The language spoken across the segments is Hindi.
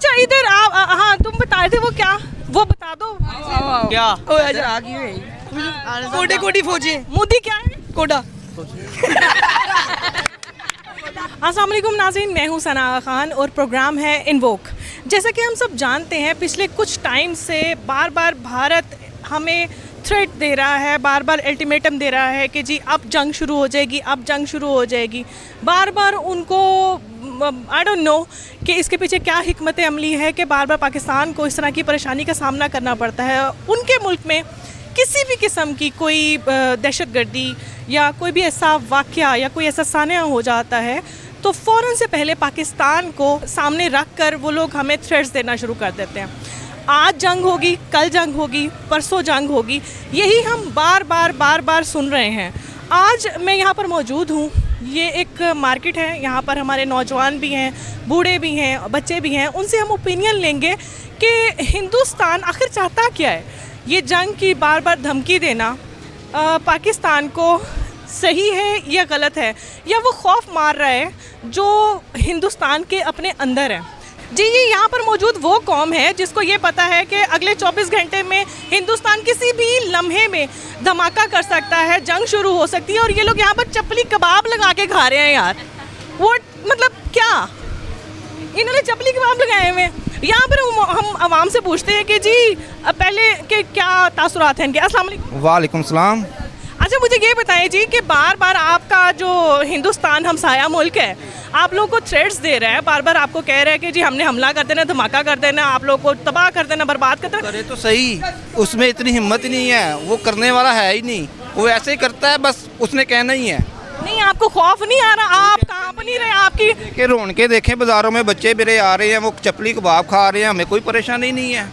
अच्छा इधर आप हाँ तुम बता रहे थे वो क्या, वो बता दो क्या कोटे कोटी फौजी मोदी क्या है? कोटा। अस्सलाम वालेकुम नाज़रीन, मैं हूँ सना खान और प्रोग्राम है इन्वोक। जैसा कि हम सब जानते हैं पिछले कुछ टाइम से बार बार भारत हमें थ्रेट दे रहा है, बार बार अल्टीमेटम दे रहा है कि जी अब जंग शुरू हो जाएगी, अब जंग शुरू हो जाएगी। बार बार उनको आई डोंट नो कि इसके पीछे क्या हिकमत अमली है कि बार बार पाकिस्तान को इस तरह की परेशानी का सामना करना पड़ता है। उनके मुल्क में किसी भी किस्म की कोई दहशतगर्दी या कोई भी ऐसा वाक़या या कोई ऐसा सान्या हो जाता है तो फ़ौरन से पहले पाकिस्तान को सामने रख कर वो लोग हमें थ्रेट्स देना शुरू कर देते हैं। आज जंग होगी, कल जंग होगी, परसों जंग होगी, यही हम बार बार सुन रहे हैं। आज मैं यहाँ पर मौजूद हूँ, ये एक मार्केट है, यहाँ पर हमारे नौजवान भी हैं, बूढ़े भी हैं, बच्चे भी हैं। उनसे हम ओपिनियन लेंगे कि हिंदुस्तान आखिर चाहता क्या है। ये जंग की बार बार धमकी देना पाकिस्तान को सही है या गलत है, या वो खौफ मार रहा है जो हिंदुस्तान के अपने अंदर है। जी ये यहाँ पर मौजूद वो कौम है जिसको ये पता है कि अगले 24 घंटे में हिंदुस्तान किसी भी लम्हे में धमाका कर सकता है, जंग शुरू हो सकती है। और ये लोग यहाँ पर चपली कबाब लगा के खा रहे हैं यार। वो मतलब क्या, इन्होंने चपली कबाब लगाए हुए हैं। यहाँ पर हम आवाम से पूछते हैं कि जी पहले के क्या तासुरात हैं इनके। अस्सलाम वालेकुम। वालेकुम सलाम। अच्छा मुझे ये बताएं जी कि बार बार आपका जो हिंदुस्तान हमसाया मुल्क है आप लोगों को थ्रेट्स दे रहा है, बार बार आपको कह रहा है कि जी हमने हमला कर देना, धमाका कर देना, आप लोगों को तबाह कर देना, बर्बाद कर देना। करे तो सही, उसमें इतनी हिम्मत ही नहीं है, वो करने वाला है ही नहीं, वो ऐसे ही करता है, बस उसने कहना ही है। नहीं आपको खौफ नहीं आ रहा, आप कांप नहीं रहे? आपकी के रौनकें देखें बाज़ारों में, बच्चे मेरे आ रहे हैं, वो चपली कबाब खा रहे हैं, हमें कोई परेशानी नहीं है।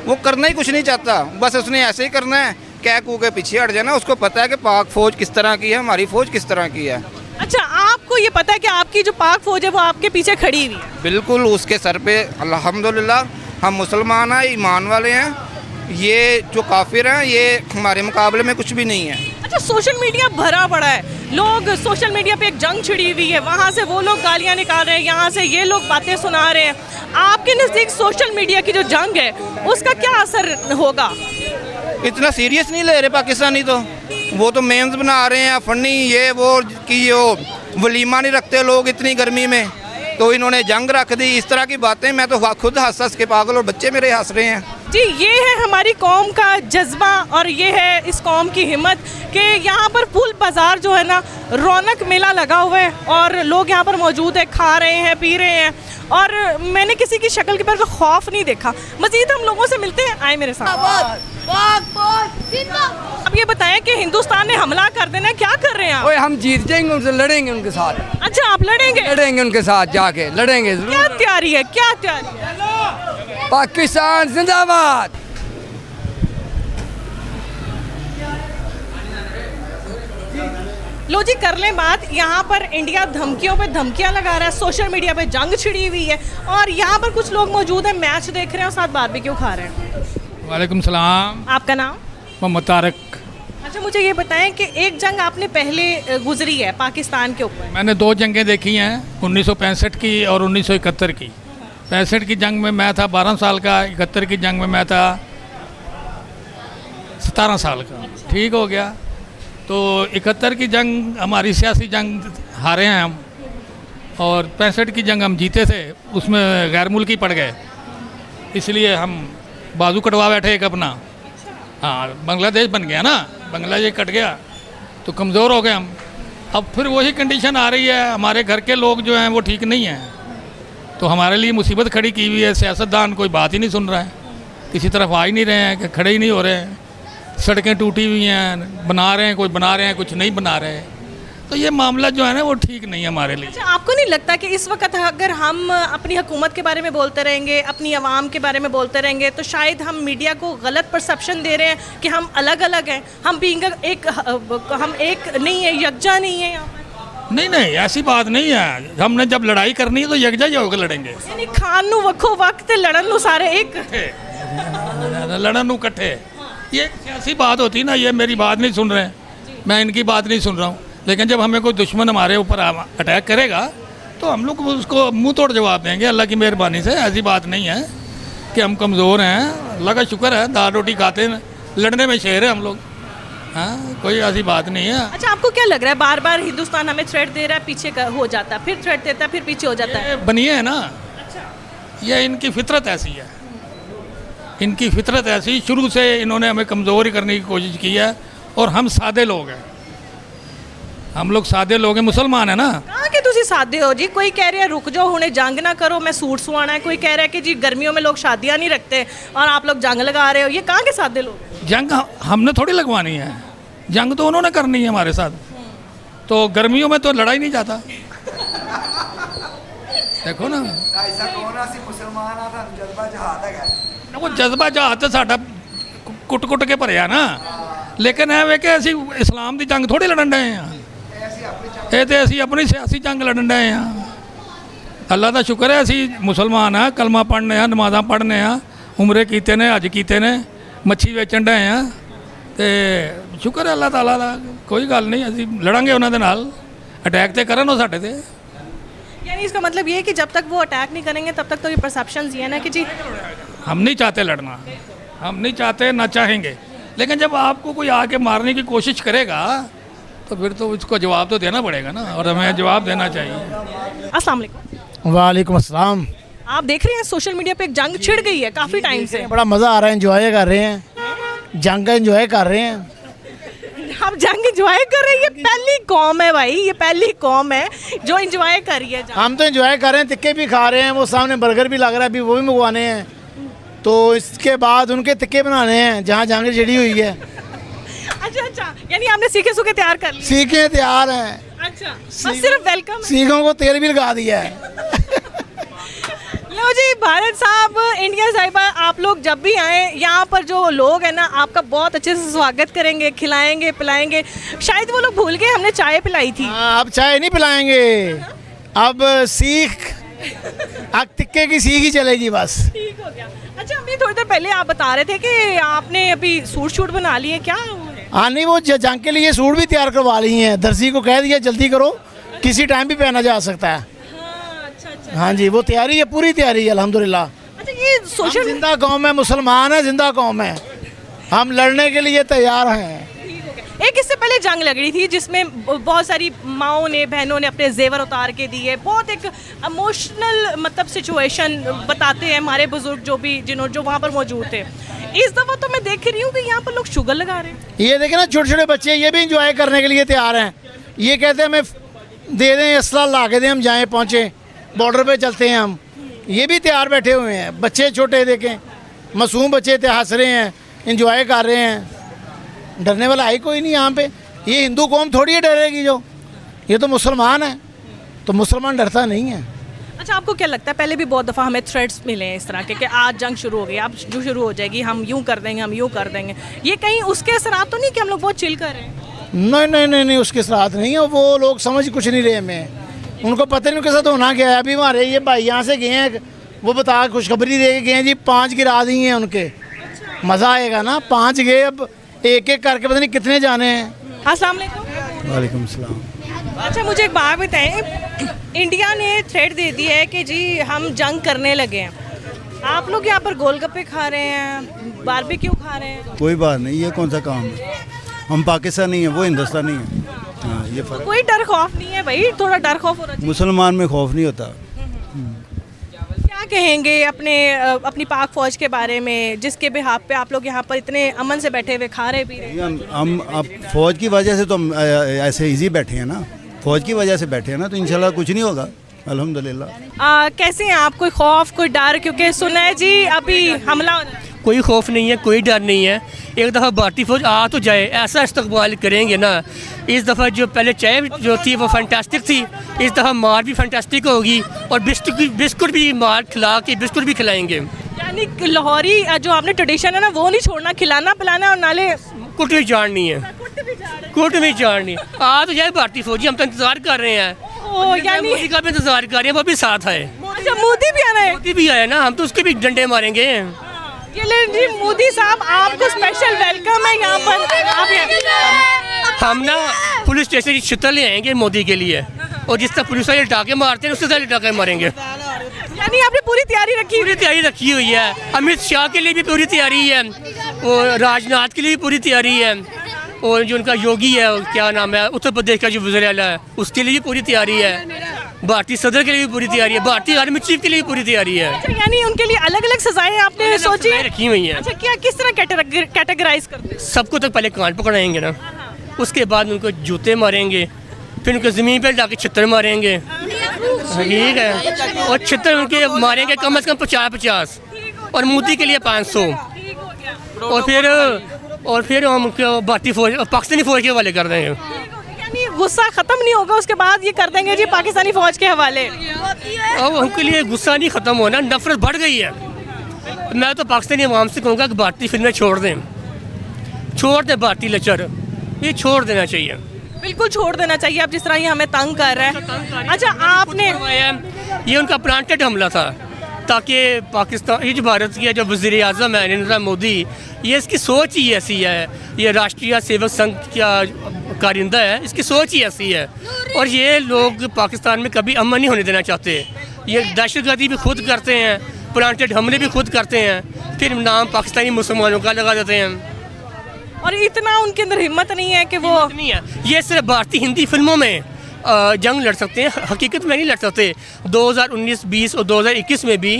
वो करना ही कुछ नहीं चाहता, बस उसने ऐसे ही करना है, कह कू के पीछे हट जाना। उसको पता है कि पाक फ़ौज किस तरह की है, हमारी फ़ौज किस तरह की है। अच्छा आपको ये पता है कि आपकी जो पाक फ़ौज है वो आपके पीछे खड़ी हुई है? बिल्कुल, उसके सर पे अल्हम्दुलिल्लाह हम मुसलमान हैं, ईमान वाले हैं। ये जो काफिर हैं ये हमारे मुकाबले में कुछ भी नहीं है। अच्छा सोशल मीडिया भरा पड़ा है, लोग सोशल मीडिया पे एक जंग छिड़ी हुई है, वहाँ से वो लोग गालियाँ निकाल रहे हैं, यहाँ से ये लोग बातें सुना रहे हैं। आपके नज़दीक सोशल मीडिया की जो जंग है उसका क्या असर होगा? इतना सीरियस नहीं ले रहे पाकिस्तानी, तो वो तो मेम्स बना रहे हैं फनी, ये वो कि वो वलीमा नहीं रखते लोग इतनी गर्मी में, तो इन्होंने जंग रख दी, इस तरह की बातें। मैं तो खुद हंस के पागल और बच्चे मेरे हंस रहे हैं। जी ये है हमारी कौम का जज्बा और ये है इस कौम की हिम्मत कि यहाँ पर फुल बाज़ार जो है ना रौनक मेला लगा हुआ है और लोग यहाँ पर मौजूद है, खा रहे हैं, पी रहे हैं, और मैंने किसी की शक्ल के पर खौफ नहीं देखा। मज़ीद हम लोगों से मिलते हैं, आए मेरे साथ। अब ये बताएं कि हिंदुस्तान ने हमला कर देना, क्या कर रहे हैं आप? ओए हम जीत जाएंगे, उनसे लड़ेंगे उनके साथ। अच्छा आप लड़ेंगे? लड़ेंगे उनके साथ, जाके लड़ेंगे। क्या तैयारी है, क्या तैयारी है? पाकिस्तान जिंदाबाद। लो जी कर लें बात। यहाँ पर इंडिया धमकियों पे धमकियाँ लगा रहा है, सोशल मीडिया पे जंग छिड़ी हुई है, और यहाँ पर कुछ लोग मौजूद हैं, मैच देख रहे हैं और साथ बारबेक्यू खा रहे हैं। वालेकुम सलाम। आपका नाम? मोहम्मद तारक। अच्छा मुझे ये बताएं कि एक जंग आपने पहले गुजरी है पाकिस्तान के ऊपर। मैंने 2 जंगें देखी हैं, 1965 की और 1971 की। 65 की जंग में मैं था 12 साल का, 71 की जंग में मैं था 17 साल का। ठीक हो गया। तो 71 की जंग हमारी सियासी जंग हारे हैं हम, और 65 की जंग हम जीते थे, उसमें गैर मुल्की पड़ गए, इसलिए हम बाजू कटवा बैठे एक अपना। हाँ बांग्लादेश बन गया ना, बांग्लादेश कट गया तो कमज़ोर हो गए हम। अब फिर वही कंडीशन आ रही है, हमारे घर के लोग जो हैं वो ठीक नहीं हैं, तो हमारे लिए मुसीबत खड़ी की हुई है। सियासतदान कोई बात ही नहीं सुन रहा है, किसी तरफ आ ही नहीं रहे हैं, कि खड़े ही नहीं हो रहे हैं। सड़कें टूटी हुई हैं, बना रहे हैं, कोई बना रहे हैं, कुछ नहीं बना रहे। तो ये मामला जो है ना वो ठीक नहीं है हमारे लिए। अच्छा आपको नहीं लगता कि इस वक्त अगर हम अपनी हुकूमत के बारे में बोलते रहेंगे, अपनी आवाम के बारे में बोलते रहेंगे, तो शायद हम मीडिया को गलत परसेप्शन दे रहे हैं कि हम अलग अलग हैं, हम एक नहीं है, यकजा नहीं है यहाँ पर? नहीं नहीं ऐसी बात नहीं है। हमने जब लड़ाई करनी है तो यकजा ही होकर लड़ेंगे। यानी खान नू वक्खो वक्त लड़न नू सारे एक लड़न नू कट्ठे, ये सियासी बात होती है ना। ये मेरी बात नहीं सुन रहे हैं, मैं इनकी बात नहीं सुन रहा हूँ, लेकिन जब हमें कोई दुश्मन हमारे ऊपर अटैक करेगा तो हम लोग उसको मुंह तोड़ जवाब देंगे अल्लाह की मेहरबानी से। ऐसी बात नहीं है कि हम कमज़ोर हैं, अल्लाह का शुक्र है, दाल रोटी खाते हैं, लड़ने में शेर है हम लोग। हाँ, कोई ऐसी बात नहीं है। अच्छा, आपको क्या लग रहा है बार बार हिंदुस्तान हमें थ्रेट दे रहा है, पीछे हो जाता है, फिर थ्रेट देता है, फिर पीछे हो जाता है? ये बनिए है ना, ये इनकी फितरत ऐसी है, इनकी फितरत ऐसी, शुरू से इन्होंने हमें कमज़ोर ही करने की कोशिश की है। और हम सादे लोग हैं, हम लोग सादे लोग हैं, मुसलमान है ना। कहाँ के तुसी सादे हो जी? कोई कह रहा है रुक जाओ, हुणे जंग ना करो, मैं सूट सुवाना है। कोई कह रहा है कि जी गर्मियों में लोग शादियाँ नहीं रखते और आप लोग जंग लगा रहे हो। ये कहाँ के सादे लोग? जंग हमने थोड़ी लगवानी है, जंग तो उन्होंने करनी है हमारे साथ। तो गर्मियों में तो लड़ा ही नहीं जाता, देखो ना। वो जज्बा जहाद तो साडा कुट कुट के भरिया ना, लेकिन है वे कि ਅਸੀਂ इस्लाम की जंग थोड़ी लड़न डे हैं, ये तो ਅਸੀਂ अपनी सियासी जंग लड़न डे हैं। अल्लाह का शुक्र है ਅਸੀਂ मुसलमान हाँ, कलमा पढ़ने हैं, नमाज़ा पढ़ने हैं, उमरे कीते ने, हज कीते ने, मच्छी वेचन डे हैं। तो शुक्र है अल्लाह ताला का, कोई गल नहीं, ਅਸੀਂ लड़ांगे उन्होंने नाल, अटैक तो करन वो साडे ते। यानी इसका मतलब ये है कि जब तक वो अटैक नहीं करेंगे तब तक तो ये परसेप्शंस ये है ना कि जी हम नहीं चाहते लड़ना, हम नहीं चाहते, ना चाहेंगे। लेकिन जब आपको कोई आके मारने की कोशिश करेगा तो फिर तो उसको जवाब तो देना पड़ेगा ना, और हमें जवाब देना चाहिए। अस्सलाम वालेकुम। वालेकुम अस्सलाम। आप देख रहे हैं सोशल मीडिया पे एक जंग छिड़ गई है काफ़ी टाइम से। बड़ा मज़ा आ रहा है, एंजॉय कर रहे हैं, जंग एंजॉय कर रहे हैं। आप जंग एंजॉय कर रहे हैं? ये पहली कौम है भाई, ये पहली कौम है जो एंजॉय कर रही है जंग। हम तो एंजॉय कर रहे हैं, टिक्के भी खा रहे हैं, वो सामने बर्गर भी लग रहा है, अभी वो भी मंगवाने हैं। तो इसके बाद उनके टिक्के बनाने हैं जहाँ जंग छिड़ी हुई है। अच्छा अच्छा, यानी आपने सीखे सूखे तैयार कर लिए? सीखें तैयार हैं। अच्छा, बस सिर्फ वेलकम है। सीखों को तेल भी लगा दिया है। लो जी, भारत साहब, इंडिया साहिबा, आप लोग जब भी आए यहाँ पर जो लोग हैं ना आपका बहुत अच्छे से स्वागत करेंगे, खिलाएंगे पिलाएंगे। शायद वो लोग भूल गए हमने चाय पिलाई थी। हाँ, अब चाय नहीं पिलाएंगे, अब सीख, अब टिक्के की सीख ही चलेगी बस। ठीक हो गया। अच्छा, अभी थोड़ी देर पहले आप बता रहे थे कि आपने अभी सूट शूट बना लिए, क्या? हाँ नहीं, वो जंग के लिए सूट भी तैयार करवा ली हैं, दर्जी को कह दिया जल्दी करो, किसी टाइम भी पहना जा सकता है। अच्छा। हाँ जी, वो तैयारी है, पूरी तैयारी है अल्हम्दुलिल्लाह। अच्छा, ये सोशल जिंदा कौम है, मुसलमान है, जिंदा कौम है, हम लड़ने के लिए तैयार हैं। एक इससे पहले जंग लग रही थी जिसमें बहुत सारी माओं ने, बहनों ने अपने जेवर उतार के दिए। बहुत एक इमोशनल मतलब सिचुएशन बताते हैं हमारे बुजुर्ग जो वहाँ पर मौजूद थे। इस दफ़ा तो मैं देख रही हूँ कि यहाँ पर लोग शुगर लगा रहे हैं। ये देखे ना, छोटे छोटे बच्चे, ये भी इंजॉय करने के लिए तैयार हैं। ये कहते हैं हमें दे दें, असला ला के दें, हम जाएँ पहुँचे, बॉर्डर पे चलते हैं हम। ये भी तैयार बैठे हुए हैं, बच्चे छोटे देखें, मासूम बच्चे थे, हंस रहे हैं, इंजॉय कर रहे हैं। डरने वाला है कोई नहीं यहाँ पे। ये हिंदू कौम थोड़ी है डरेगी, जो ये तो मुसलमान है, तो मुसलमान डरता नहीं है। अच्छा, आपको क्या लगता है, पहले भी बहुत दफ़ा हमें थ्रेट्स मिले हैं इस तरह के कि आज जंग शुरू हो गई, अब जो शुरू हो जाएगी, हम यूँ कर देंगे, हम यूँ कर देंगे। ये कहीं उसके असरात तो नहीं कि हम लोग बहुत चिल कर रहे हैं? नहीं, उसके साथ नहीं है। वो लोग समझ कुछ नहीं रहे हमें, उनको पता नहीं उनके साथ होना क्या है। अभी हमारे ये भाई यहाँ से गए हैं, वो बता खुशखबरी दे के गए हैं जी, 5 गिरा दी हैं उनके। मज़ा आएगा ना, 5 गए, अब एक एक करके पता नहीं कितने जाने हैं। अस्सलाम वालेकुम। वालेकुम सलाम। अच्छा, मुझे एक बात बताएं, इंडिया ने थ्रेट दे दी है कि जी हम जंग करने लगे हैं। आप लोग यहाँ पर गोलगप्पे खा रहे हैं, बारबेक्यू खा रहे हैं। कोई बात नहीं, ये कौन सा काम है, हम पाकिस्तानी हैं, वो हिंदुस्तानी है। हाँ, ये फर्क। कोई डर खौफ नहीं है भाई, थोड़ा डर खौफ होना चाहिए। मुसलमान में खौफ नहीं होता। क्या कहेंगे अपनी पाक फौज के बारे में, जिसके बिहाफ पे आप लोग यहाँ पर इतने अमन से बैठे हुए खा रहे पी रहे? हम अब फौज की वजह से तो हम ऐसे इजी बैठे हैं ना, फौज की वजह से बैठे हैं ना, तो इंशाल्लाह कुछ नहीं होगा, अल्हम्दुलिल्लाह। कैसे हैं आप? कोई खौफ, कोई डर? क्योंकि सुना है जी अभी हमला होना है। कोई खौफ नहीं है, कोई डर नहीं है। एक दफ़ा भारतीय फ़ौज आ तो जाए, ऐसा इस्तकबाल करेंगे ना। इस दफ़ा जो पहले चाय जो थी वो फैंटास्टिक थी, इस दफ़ा मार भी फैंटास्टिक होगी, और बिस्कुट भी मार खिला के बिस्कुट भी खिलाएंगे। यानी लाहौरी जो आपने ट्रेडिशन है ना वो नहीं छोड़ना, खिलाना पिलाना और नाले कुट भी चाड़नी है, कुट भी चाड़नी। आ तो जाए भारतीय फ़ौजी, हम तो इंतज़ार कर रहे हैं। यानी मोदी का भी इंतज़ार कर रहे हैं, वो भी साथ है। अच्छा, मोदी भी आ रहे हैं? मोदी भी आया ना, हम तो उसके भी डंडे मारेंगे। ये ले जी, मोदी साहब आपको स्पेशल वेलकम है यहाँ पर। आप हम ना पुलिस स्टेशन की छुट्टी ले आएंगे मोदी के लिए। और जिस तरह पुलिस वाले टाके मारते हैं उससे ज़्यादा टाके मारेंगे। यानी आपने पूरी तैयारी रखी हुई पूरी तैयारी रखी हुई है। अमित शाह के लिए भी पूरी तैयारी है और राजनाथ के लिए भी पूरी तैयारी है और जो उनका योगी है क्या नाम है उत्तर प्रदेश का जो वज़ीर आला है उसके लिए भी पूरी तैयारी है। भारतीय सदर के लिए भी पूरी तैयारी है। भारतीय आर्मी चीफ के लिए भी पूरी तैयारी है। अच्छा, यानी उनके लिए अलग अलग सजाएं आपने सोची सजाएं रखी हुई हैं। अच्छा, क्या किस तरह कैटेगराइज करते हैं? सबको तो पहले कान पकड़ाएंगे ना, उसके बाद उनको जूते मारेंगे, फिर उनको ज़मीन पर जाके छितर मारेंगे, ठीक है, और छितर उनके मारेंगे कम से कम 50-50 और मोदी के लिए 500 और फिर हम उनको भारतीय फौज पाकिस्तानी फौज के हवाले कर देंगे। यानी गुस्सा खत्म नहीं होगा उसके बाद ये कर देंगे जी पाकिस्तानी फौज के हवाले। अब उनके लिए गुस्सा नहीं ख़त्म होना, नफरत बढ़ गई है। मैं तो पाकिस्तानी अवाम से कहूँगा कि भारतीय फिल्में छोड़ दें भारतीय लचर, ये छोड़ देना चाहिए। बिल्कुल छोड़ देना चाहिए। अब जिस तरह ये हमें तंग कर रहा है। अच्छा, आपने ये उनका प्लांटेड हमला था ताकि पाकिस्तान, ये जो भारत की जो वज़ीर आज़म है नरेंद्र मोदी, ये इसकी सोच ही ऐसी है, ये राष्ट्रीय सेवक संघ का कारिंदा है, इसकी सोच ही ऐसी है और ये लोग पाकिस्तान में कभी अमन नहीं होने देना चाहते। ये दहशतगर्दी भी खुद करते हैं, प्लांटेड हमले भी खुद करते हैं, फिर नाम पाकिस्तानी मुसलमानों का लगा देते हैं और इतना उनके अंदर हिम्मत नहीं है कि वो नहीं है। ये सिर्फ भारतीय हिंदी फिल्मों में जंग लड़ सकते हैं, हकीकत में नहीं लड़ सकते। 2019, 20 और 2021 में भी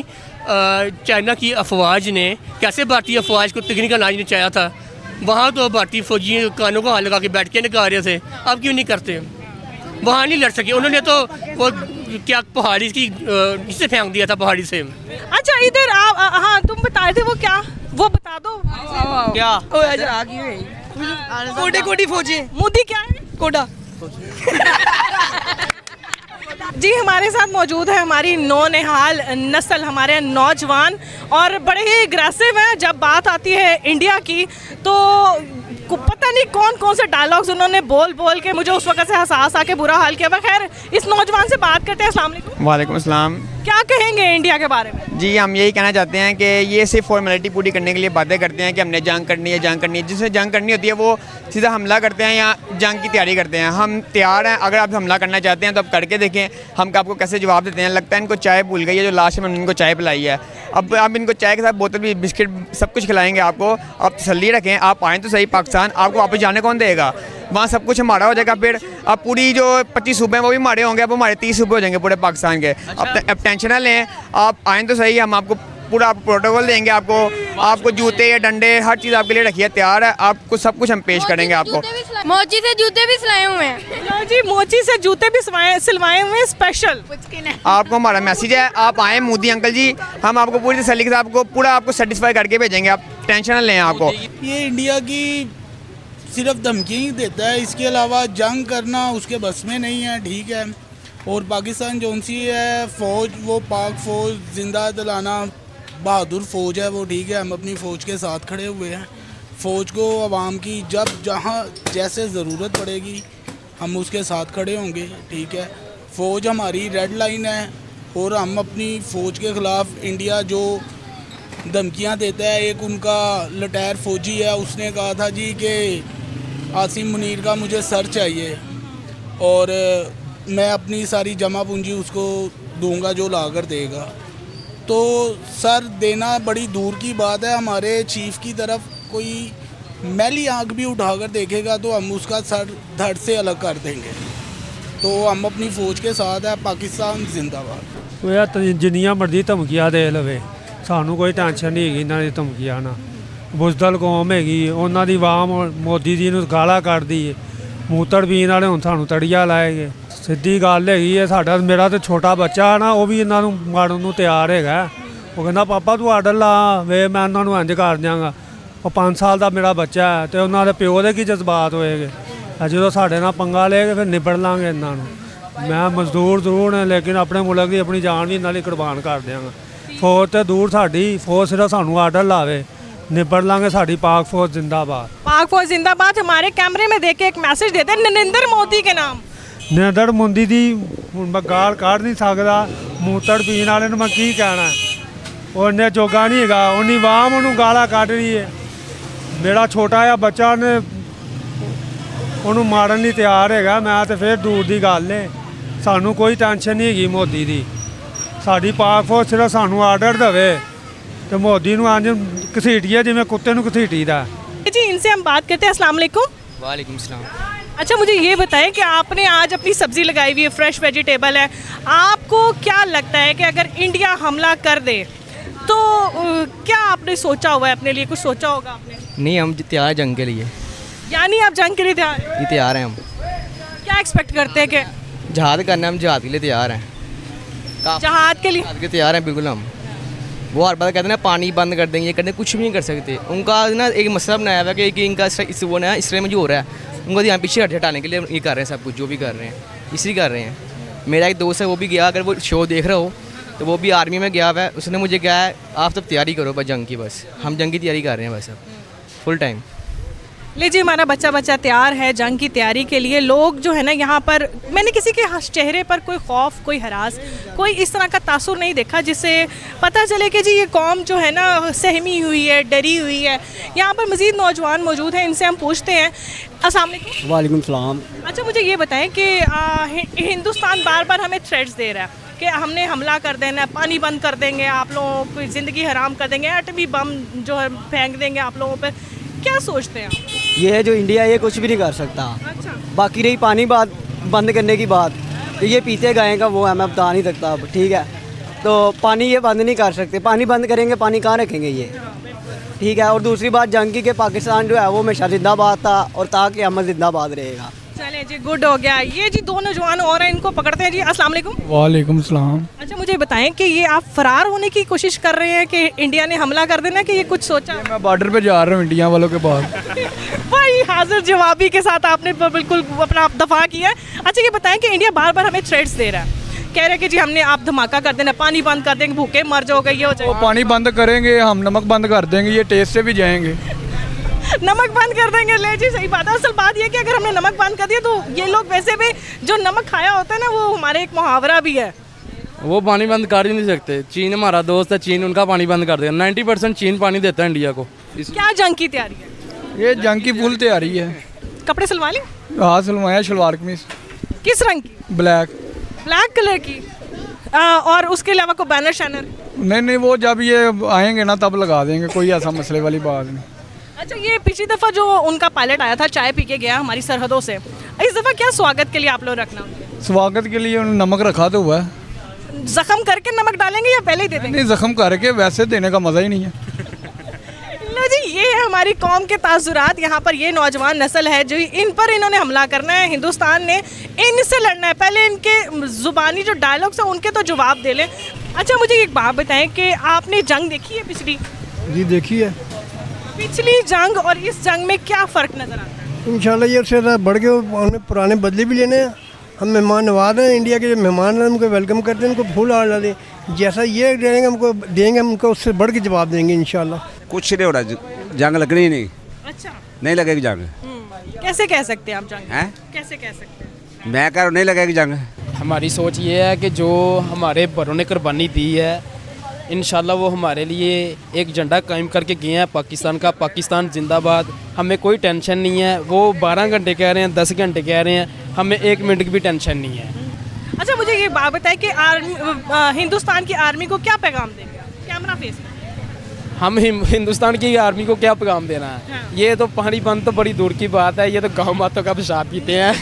चाइना की अफवाज ने कैसे भारतीय अफवाज को तकनीकल नाज नचाया था, वहाँ तो भारतीय फौजी कानों को हाथ लगा के बैठ के निकाल रहे थे। अब क्यों नहीं करते? वहाँ नहीं लड़ सके, उन्होंने तो वो क्या पहाड़ी की नीचे फेंक दिया था पहाड़ी से। अच्छा, इधर आप हाँ तुम बता रहे थे वो क्या, वो बता दो क्या कोटे कोटी फौजी मोदी क्या है कोटा जी। हमारे साथ मौजूद है हमारी नौनिहाल नस्ल, हमारे नौजवान, और बड़े ही एग्रेसिव हैं। जब बात आती है इंडिया की तो पता नहीं कौन कौन से डायलॉग्स उन्होंने बोल बोल के मुझे उस वक्त से एहसास आके बुरा हाल किया। खैर, इस नौजवान से बात करते हैं। अस्सलाम वालेकुम। वालेकुम अस्सलाम। क्या कहेंगे इंडिया के बारे में? जी, हम यही कहना चाहते हैं कि ये सिर्फ फॉर्मेलिटी पूरी करने के लिए बातें करते हैं कि हमने जंग करनी है। जिसे जंग करनी होती है वो सीधा हमला करते हैं या जंग की तैयारी करते हैं। हम तैयार हैं, अगर आप हमला करना चाहते हैं तो आप करके देखें, हम आपको कैसे जवाब देते हैं। लगता है इनको चाय भूल गई है, जो लास्ट में इनको चाय पिलाई है। अब हम इनको चाय के साथ बोतल भी, बिस्किट, सब कुछ खिलाएंगे आपको। आप तसल्ली रखें, आप आएँ तो सही पाकिस्तान, आपको वापस जाने कौन देगा? वहाँ सब कुछ हमारा हो जाएगा। फिर अब पूरी जो 25 सूबे हैं वो भी हमारे होंगे, अब हमारे 30 सूबे हो जाएंगे पूरे पाकिस्तान के। अब टेंशन ना लें, आप आएँ तो सही, हम आपको पूरा प्रोटोकॉल देंगे। आपको जूते या डंडे हर चीज़ आपके लिए रखिए तैयार है। आपको सब कुछ हम पेश करेंगे आपको। मोची से जूते भी सिलाए हुए हैं जी, मोची से जूते भी सिलवाए हुए हैं स्पेशल। आपको हमारा मैसेज है, आप आएँ मोदी अंकल जी, हम आपको पूरी तसल्ली के साथ आपको पूरा आपको सेटिस्फाई करके भेजेंगे। आप टेंशन ना लें। आपको ये इंडिया की सिर्फ धमकी ही देता है, इसके अलावा जंग करना उसके बस में नहीं है, ठीक है। और पाकिस्तान जो सी है फ़ौज, वो पाक फ़ौज जिंदा दिलाना बहादुर फ़ौज है वो, ठीक है। हम अपनी फ़ौज के साथ खड़े हुए हैं। फ़ौज को आवाम की जब जहाँ जैसे ज़रूरत पड़ेगी हम उसके साथ खड़े होंगे, ठीक है। फ़ौज हमारी रेड लाइन है और हम अपनी फ़ौज के ख़िलाफ़ इंडिया जो धमकियाँ देता है, एक उनका लटैर फ़ौजी है, उसने कहा था जी कि आसिम मुनीर का मुझे सर चाहिए और मैं अपनी सारी जमा पूंजी उसको दूंगा जो ला कर देगा। तो सर देना बड़ी दूर की बात है। हमारे चीफ की तरफ कोई मैली आँख भी उठाकर देखेगा तो हम उसका सर धड़ से अलग कर देंगे। तो हम अपनी फ़ौज के साथ है। पाकिस्तान जिंदाबाद। ਉਹ ਯਾਰ ਜਿੰਨੀਆਂ ਮਰਜ਼ੀ ਧਮਕੀਆਂ ਦੇ ਲਵੇ, ਸਾਨੂੰ ਕੋਈ ਟੈਨਸ਼ਨ ਨਹੀਂ ਹੈਗੀ ਇਹਨਾਂ ਦੀ ਧਮਕੀਆਂ ਨਾਲ। ਬੁਜ਼ਦਲ ਕੌਮ ਹੈਗੀ, ਉਹਨਾਂ ਦੀ ਆਵਾਮ ਮੋਦੀ ਜੀ ਨੂੰ ਗਾਲਾਂ ਕੱਢਦੀ ਏ, ਮੂਤੜ ਪੀਣ ਵਾਲੇ ਹੁਣ ਸਾਨੂੰ ਤੜੀਆ ਲਾਏਗੇ। ਸਿੱਧੀ ਗੱਲ ਹੈਗੀ ਹੈ। ਮੇਰਾ ਤਾਂ ਛੋਟਾ ਬੱਚਾ ਨਾ, ਉਹ ਵੀ ਇਹਨਾਂ ਨੂੰ ਮਾਰਨ ਨੂੰ ਤਿਆਰ ਹੈਗਾ। ਉਹ ਕਹਿੰਦਾ ਪਾਪਾ ਤੂੰ ਆਰਡਰ ਲਾ ਵੇ, ਮੈਂ ਉਹਨਾਂ ਨੂੰ ਇੰਝ ਕਰ ਦਿਆਂਗਾ। ਉਹ 5 ਸਾਲ ਦਾ ਮੇਰਾ ਬੱਚਾ ਹੈ ਅਤੇ ਉਹਨਾਂ ਦੇ ਪਿਓ ਦੇ ਕੀ ਜਜ਼ਬਾਤ ਹੋਏਗੇ। ਜਦੋਂ ਸਾਡੇ ਨਾਲ ਪੰਗਾ ਲਏਗੇ ਫਿਰ ਨਿਬੜ ਲਾਂਗੇ ਇਹਨਾਂ ਨੂੰ। ਮੈਂ ਮਜ਼ਦੂਰ ਜ਼ਰੂਰ ਨੇ, ਲੇਕਿਨ ਆਪਣੇ ਮੁਲਕ ਦੀ ਆਪਣੀ ਜਾਨ ਵੀ ਇਹਨਾਂ ਲਈ ਕੁਰਬਾਨ ਕਰ ਦਿਆਂਗਾ। ਫੌਜ ਤੇ ਦੂਰ ਸਾਡੀ ਫੌਜ ਸਿਰਫ ਸਾਨੂੰ ਆਰਡਰ ਲਾਵੇ, निपट लांगे। साड़ी पाक फौज जिंदाबाद। पाक फौज जिंदाबाद। हमारे कैमरे में देख के एक मैसेज देते हैं नरेंद्र मोदी के नाम। नरेंद्र मोदी दी ਹੁਣ ਮੈਂ ਗਾਲ ਕੱਢ ਨਹੀਂ ਸਕਦਾ। ਮੂਤੜ ਪੀਣ ਵਾਲੇ ਨੂੰ ਮੈਂ ਕੀ ਕਹਿਣਾ, ਉਹਨੇ ਜੋਗਾ ਨਹੀਂ ਹੈਗਾ। ਉਹਨੀ ਆਵਾਮ ਉਹਨੂੰ ਗਾਲਾਂ ਕੱਢ ਰਹੀ ਹੈ। ਮੇਰਾ ਛੋਟਾ ਜਿਹਾ ਬੱਚਾ ਨੇ ਉਹਨੂੰ ਮਾਰਨ ਲਈ ਤਿਆਰ ਹੈਗਾ। ਮੈਂ ਤਾਂ ਫਿਰ ਦੂਰ ਦੀ ਗੱਲ ਹੈ। ਸਾਨੂੰ ਕੋਈ ਟੈਨਸ਼ਨ ਨਹੀਂ ਹੈਗੀ ਮੋਦੀ ਦੀ। ਸਾਡੀ ਪਾਕ ਫੌਜ ਸਿਰਫ ਸਾਨੂੰ ਆਰਡਰ ਦੇਵੇ ਤੇ ਮੋਦੀ ਨੂੰ ਅੰਜ ਘਸੀਟੀਏ ਜਿਵੇਂ ਕੁੱਤੇ ਨੂੰ ਘਸੀਟੀਦਾ। जी इनसे हम बात करते हैं। अस्सलाम वालेकुम। वालेकुम सलाम। अच्छा, मुझे ये बताएं कि आपने आज अपनी सब्ज़ी लगाई हुई है, फ्रेश वेजिटेबल है, आपको क्या लगता है कि अगर इंडिया हमला कर दे तो क्या आपने सोचा हुआ है, अपने लिए कुछ सोचा होगा आपने? नहीं, हम तैयार हैं जंग के लिए। यानी आप जंग के लिए तैयार हैं? ये तैयार हैं हम। क्या एक्सपेक्ट करते हैं कि जहाद करना है, हम जहाद के लिए तैयार हैं। जहाद के लिए जहाद के तैयार हैं बिल्कुल हम। वो हर बार कहते हैं ना पानी बंद कर देंगे, ये करते कुछ भी नहीं कर सकते। उनका ना एक मसला बनाया हुआ है कि इनका इस वो ना इसराइल में जो हो रहा है उनको यहाँ पीछे हटाने के लिए ये कर रहे हैं, सब कुछ जो भी कर रहे हैं इसी कर रहे हैं। मेरा एक दोस्त है वो भी गया, अगर वो शो देख रहा हो तो वो भी आर्मी में गया हुआ है, उसने मुझे कहा है आप सब तैयारी करो बस जंग की। बस हम जंग की तैयारी कर रहे हैं बस अब फुल टाइम। लीजिए, हमारा बच्चा तैयार है जंग की तैयारी के लिए। लोग जो है ना यहाँ पर, मैंने किसी के चेहरे पर कोई खौफ, कोई हरास, कोई इस तरह का तासुर नहीं देखा जिससे पता चले कि जी ये कौम जो है ना सहमी हुई है, डरी हुई है। यहाँ पर मज़ीद नौजवान मौजूद हैं, इनसे हम पूछते हैं। अस्सलाम वालेकुम। वालेकुम सलाम। अच्छा, मुझे ये बताएं कि हिंदुस्तान बार बार हमें थ्रेट्स दे रहा है कि हमने हमला कर देना, पानी बंद कर देंगे, आप लोगों की ज़िंदगी हराम कर देंगे, एटमी बम जो है फेंक देंगे आप लोगों पर। क्या सोचते हैं आप? ये जो इंडिया ये कुछ भी नहीं कर सकता। अच्छा, बाकी रही पानी बात बंद करने की बात, तो ये पीते गए का वो है, मैं बता नहीं सकता अब, ठीक है। तो पानी ये बंद नहीं कर सकते, पानी बंद करेंगे पानी कहाँ रखेंगे ये, ठीक है। और दूसरी बात जंग की, के पाकिस्तान जो है वो हमेशा जिंदाबाद था और ताकि अमल जिंदाबाद रहेगा। चलें जी, गुड हो गया। ये जी दो नौजवान और हैं, इनको पकड़ते हैं जी। अस्सलाम वालेकुम। वालेकुम सलाम। अच्छा, मुझे बताएं कि ये आप फरार होने की कोशिश कर रहे हैं कि इंडिया ने हमला कर देना, कि ये कुछ सोचा? मैं बॉर्डर पे जा रहा हूँ इंडिया वालों के पास। भाई हाजिर जवाबी के साथ आपने बिल्कुल अपना दफा किया है। अच्छा, ये बताएं कि इंडिया बार बार हमें थ्रेट्स दे रहा है, कह रहे हैं कि जी हमने आप धमाका कर देना, पानी बंद कर देंगे, भूखे मर जाओगे, ये हो जाएगा। पानी बंद करेंगे, हम नमक बंद कर देंगे, ये टेस्ट से भी जाएंगे। नमक बंद कर देंगे। ले जी, सही बात है। असल बात ये कि अगर हमने नमक बंद कर दिया तो ये लोग वैसे भी जो नमक खाया होता है ना, वो हमारे एक मुहावरा भी है, वो पानी बंद कर ही नहीं सकते। चीन हमारा दोस्त है, चीन उनका पानी बंद कर देगा। 90% चीन पानी देता है इंडिया को। क्या जंग की तैयारी है? ये जंग की फुल तैयारी है। कपड़े सिलवा ली? हाँ सिलवाया, शलवार कमीज। किस रंग की? ब्लैक। ब्लैक कलर की। और उसके अलावा कोई बैनर शैनर? नहीं, वो जब ये आएंगे ना तब लगा देंगे, कोई ऐसा मसले वाली बात नहीं। अच्छा, ये पिछली दफ़ा जो उनका पायलट आया था, चाय पी के गया हमारी सरहदों से, इस दफ़ा क्या स्वागत के लिए आप लोग रखना? स्वागत के लिए उन्होंने नमक रखा तो हुआ है। जख्म करके नमक डालेंगे या पहले ही दे देंगे? नहीं, जख्म करके, वैसे देने का मज़ा ही नहीं है। लो जी, ये है हमारी कौम के तासुरात। यहाँ पर ये नौजवान नस्ल है जो इन पर इन्होंने हमला करना है, हिंदुस्तान ने इनसे लड़ना है। पहले इनके ज़ुबानी जो डायलॉग्स हैं उनके तो जवाब दे लें। अच्छा, मुझे एक बात बताएं कि आपने जंग देखी है पिछली? जी देखी है। पिछली जंग और इस जंग में क्या फ़र्क नज़र आता है? इंशाल्लाह ये उससे बढ़ के उन्हें पुराने बदले भी लेने हैं। हम मेहमान नवाज हैं, इंडिया के जो मेहमान हैं उनको वेलकम करते हैं, उनको फूल हार डालें। जैसा ये देंगे हमको देंगे, हम उनको उससे बढ़ के जवाब देंगे इंशाल्लाह। कुछ नहीं हो रहा, जंग लगनी ही नहीं। अच्छा, नहीं लगेगी जंग। कैसे कह सकते हैं आप जंग? हैं? कैसे कह सकते हैं? मैं कह रहा हूँ नहीं लगेगी जंग। हमारी सोच ये है कि जो हमारे बड़ों ने कुर्बानी दी है, इंशाल्लाह वो हमारे लिए एक झंडा कायम करके गए हैं पाकिस्तान का। पाकिस्तान जिंदाबाद। हमें कोई टेंशन नहीं है। वो 12 घंटे कह रहे हैं, 10 घंटे कह रहे हैं, हमें 1 मिनट की भी टेंशन नहीं है। अच्छा, मुझे ये बात बताएं कि हिंदुस्तान की आर्मी को क्या पैगाम देंगे? कैमरा फेस में। हम हिंदुस्तान की आर्मी को क्या पैगाम देना है? हाँ। ये तो पानी बंद तो बड़ी दूर की बात है, ये तो गाँव मातों का पेशाब पीते हैं।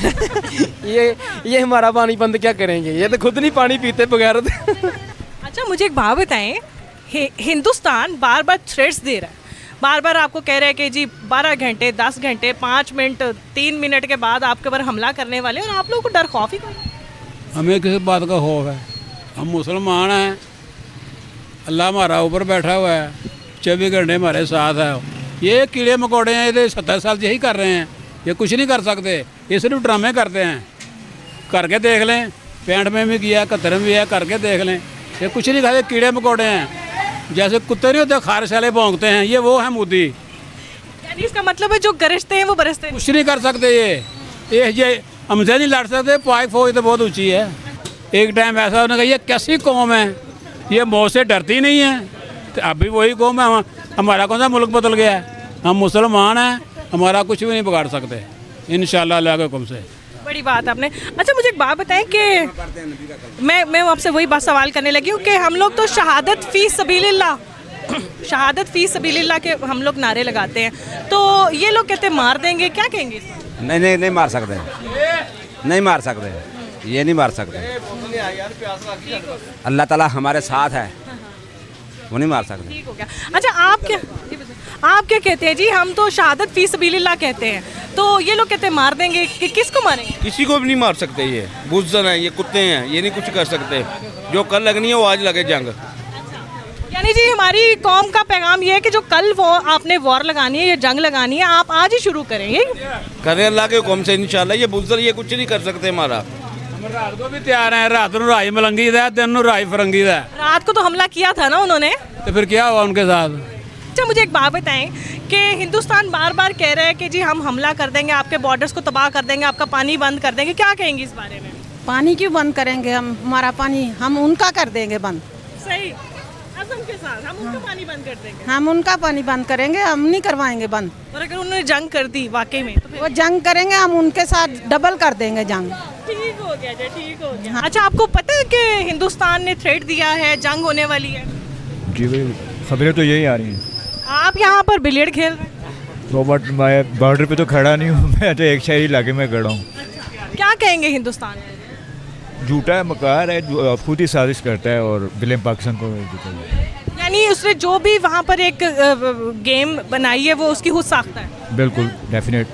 ये हमारा पानी बंद क्या करेंगे? ये तो खुद नहीं पानी पीते बगैर। अच्छा, मुझे एक बात बताएं, हिंदुस्तान बार बार थ्रेट्स दे रहा है, बार बार आपको कह रहा है कि जी 12 घंटे, 10 घंटे, 5 मिनट, 3 मिनट के बाद आपके ऊपर हमला करने वाले, और आप लोगों को डर खौफ ही कोई नहीं। हमें किस बात का खौफ है? हम मुसलमान हैं, अल्लाह हमारा ऊपर बैठा हुआ है, 24 घंटे हमारे साथ है। ये कीड़े मकोड़े हैं, ये 70 साल से यही कर रहे हैं, ये कुछ नहीं कर सकते, ये सिर्फ ड्रामे करते हैं। करके देख लें, 65 में भी किया, 71 में भी है, करके देख लें। ये कुछ नहीं खाते, कीड़े मकोड़े हैं, जैसे कुत्ते नहीं होते खारिश वाले भौंकते हैं, ये वो है मोदी। यानी इसका मतलब है जो गरजते हैं वो बरसते हैं। कुछ नहीं कर सकते ये हमसे नहीं लड़ सकते। पाक फौज तो बहुत ऊंची है। एक टाइम ऐसा उन्होंने कहा ये कैसी कौम है, ये मौत से डरती नहीं है। तो अभी वही कौम है, हमारा कौन सा मुल्क बदल गया है? हम मुसलमान हैं, हमारा कुछ भी नहीं बिगाड़ सकते इंशाल्लाह अल्लाह के हुक्म से। बड़ी वाली बात आपने। अच्छा मुझे एक बात बताएं कि मैं आपसे वही बात सवाल करने लगी हूँ कि हम लोग तो शहादत फ़ी सबीलिल्लाह शहादत फ़ी सबीलिल्लाह के हम लोग नारे लगाते हैं, तो ये लोग कहते हैं मार देंगे, क्या कहेंगे इस पर? नहीं मार सकते, नहीं मार सकते, ये नहीं मार सकते। अल्लाह ताला हमारे साथ है, वो नहीं मार सकते। ठीक हो गया। अच्छा आप क्या कहते हैं जी? हम तो शहादत फ़ी सबीलिल्लाह कहते हैं, तो ये लोग कहते हैं मार देंगे, कि किसको मारेंगे? किसी को भी नहीं मार सकते, ये बुज़दिल हैं, ये कुत्ते हैं, ये नहीं कुछ कर सकते। जो कल लगनी है वो आज लगे जंग। यानी जी हमारी कौम का पैगाम ये है कि जो कल वो आपने वॉर लगानी है या जंग लगानी है, आप आज ही शुरू करें, यही करें अल्लाह के हुक्म से इंशाल्लाह। ये बुज़दिल ये कुछ नहीं कर सकते हमारा। हम रात को भी तैयार हैं, रात को राई मलंगी दा, दिन को राई फरंगी दा। रात को तो हमला किया था ना उन्होंने, तो फिर क्या हुआ उनके साथ? अच्छा मुझे एक बात बताएं कि हिंदुस्तान बार बार कह रहा है कि जी हम हमला कर देंगे, आपके बॉर्डर्स को तबाह कर देंगे, आपका पानी बंद कर देंगे, क्या कहेंगे इस बारे में? पानी क्यों बंद करेंगे? हम हमारा पानी हम उनका कर देंगे बंद। सही, असम के साथ हम उनका पानी बंद कर देंगे। हम उनका पानी बंद करेंगे, हम नहीं करवाएंगे बंद। और अगर उन्होंने जंग कर दी वाकई में, तो फिर वो जंग करेंगे, हम उनके साथ डबल कर देंगे जंग। ठीक हो गया जी, ठीक हो गया। अच्छा आपको पता है कि हिंदुस्तान ने थ्रेट दिया है, जंग होने वाली है? जी भाई खबरें तो यही आ रही हैं। आप यहाँ पर बिलियर्ड खेल रहे हैं? तो बट मैं बॉर्डर पे तो खड़ा नहीं हूँ, मैं तो एक शहरी इलाके में खड़ा हूँ। क्या कहेंगे हिंदुस्तान? झूठा है, मकार है, जो खुद ही साजिश करता है और ब्लेम पाकिस्तान को देता है। यानी उसने जो भी वहाँ पर एक गेम बनाई है वो उसकी खुद साख्ता है? बिल्कुल डेफिनेट,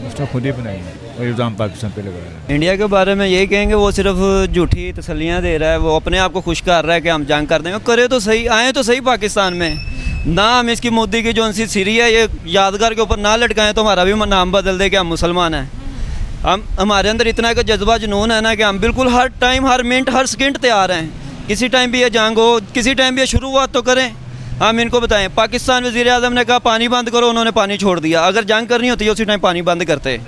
उसने खुद ही बनाई है और इल्ज़ाम पाकिस्तान पे लगा रहा है। इंडिया के बारे में यही कहेंगे, वो सिर्फ झूठी तसल्लियाँ दे रहा है, वो अपने आप को खुश कर रहा है कि हम जंग कर देंगे। करे तो सही, आए तो सही पाकिस्तान में, ना हम इसकी मोदी की जो सी सीरी है ये यादगार के ऊपर ना लटकाएं तो हमारा भी नाम बदल दे कि हम मुसलमान हैं। हम हमारे अंदर इतना एक जज्बा जुनून है ना कि हम बिल्कुल हर टाइम, हर मिनट, हर सेकंड तैयार हैं। किसी टाइम भी ये जंग हो, किसी टाइम भी ये शुरुआत तो करें। हम इनको बताएं, पाकिस्तान वज़ीर आज़म ने कहा पानी बंद करो, उन्होंने पानी छोड़ दिया। अगर जंग करनी होती है उसी टाइम पानी बंद करते,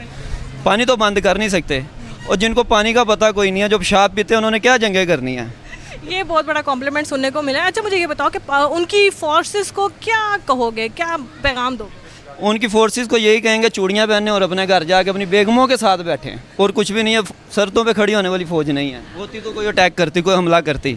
पानी तो बंद कर नहीं सकते। और जिनको पानी का पता कोई नहीं है, जो पेशाब पीते हैं, उन्होंने क्या जंगें करनी है? ये बहुत बड़ा कॉम्प्लीमेंट सुनने को मिला है। अच्छा मुझे ये बताओ कि उनकी फोर्सेस को क्या कहोगे, क्या पैगाम दो? उनकी फोर्सेस को यही कहेंगे चूड़ियाँ पहने और अपने घर जाके अपनी बेगमों के साथ बैठें, और कुछ भी नहीं है। शर्तों पे खड़ी होने वाली फ़ौज नहीं है। होती तो कोई अटैक करती, कोई हमला करती।